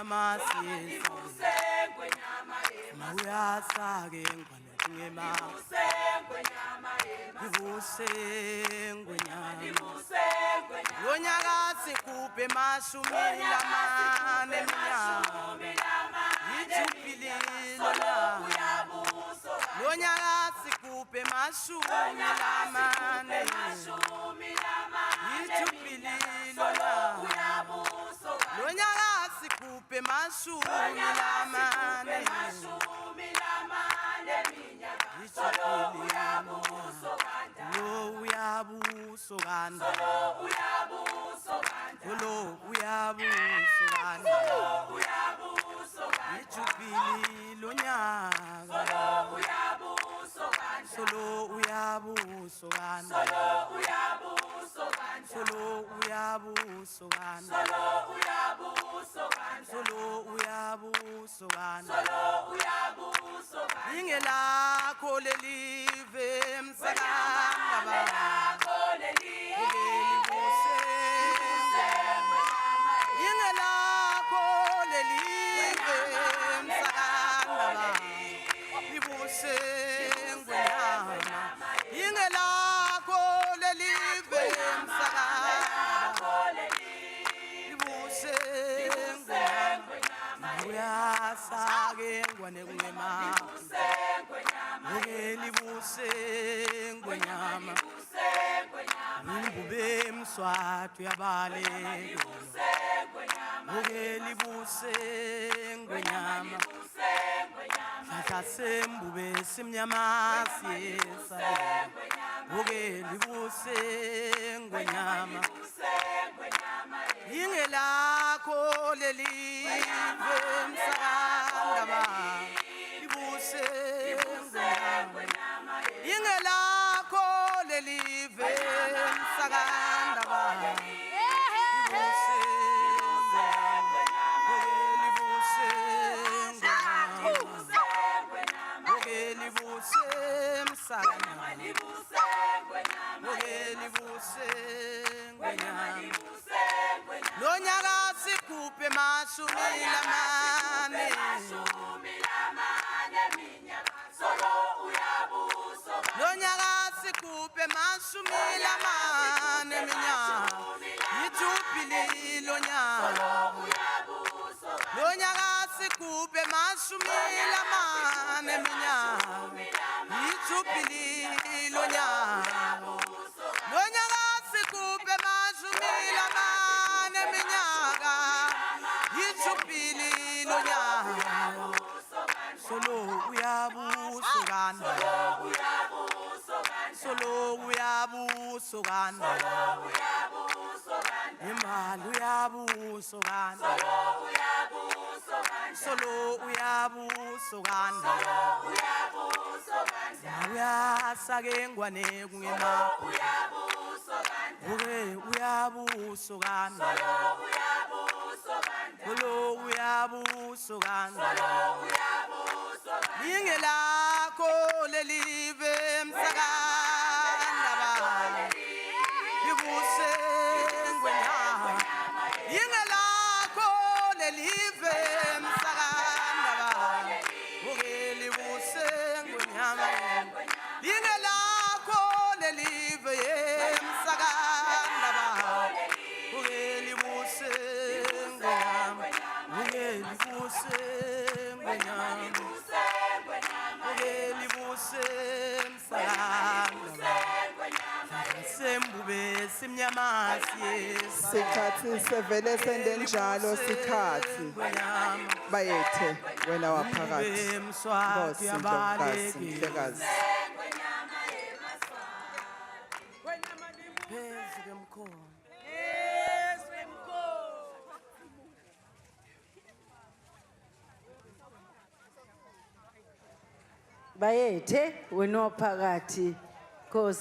nyama siyesa uyasake ngwana ngibuse ngwenyama lonyaka sikuphe mashumi lamane minyaka ijubililo lonyaka sikuphe mashumi lamane ijubililo lonyaka sikuphe mashumi lamane lo uyabuso kanda lo uyabuso kanda ijubili lonyaka solo uyabuso kanda solo uyabuso kanda solo uyabuso kanda ingelakho lelive emsakanda ingelakho lelive emsakanda libuse ngwenyama ingelakho lelive emsakanda libuse ngwenyama uyasake ngwane kunema libuse ngwenyama ngubube mswathu yabaleke libuse ngwenyama sembube simnyama siyesa libuse ngwenyama ingelakho lelive emsakanda libuse ngwenyama ingelakho lelive emsakanda libuse lonyaka sikuphe mashumi lamane lonyaka sikuphe mashumi lamane minyaka ijubili lonyaka lonyaka sikuphe mashumi lamane minyaka ijubili lonyaka lonyaka sikuphe mashumi lamane minyaka ijubili lonyaka solo uyabuso kanda solo uyabuso kanda imali uyabuso kanda solo uyabuso kanda uyasake ngwane kungema uyabuso kanda lo uyabuso kanda ingelakho lelive emsakanda libuse ngwenyama ingelakho lelive emsakanda libuse ngwenyama ingelakho lelive emsakanda libuse ngwenyama libuse ngwenyama libuse emsakanda sembube simnyama siyesa sikhathi sevele sende njalo sikhathi bayethe wena waphakathi Nkosi Ndlovukazi Mhlekazi bayethe wena waphakathi Nkosi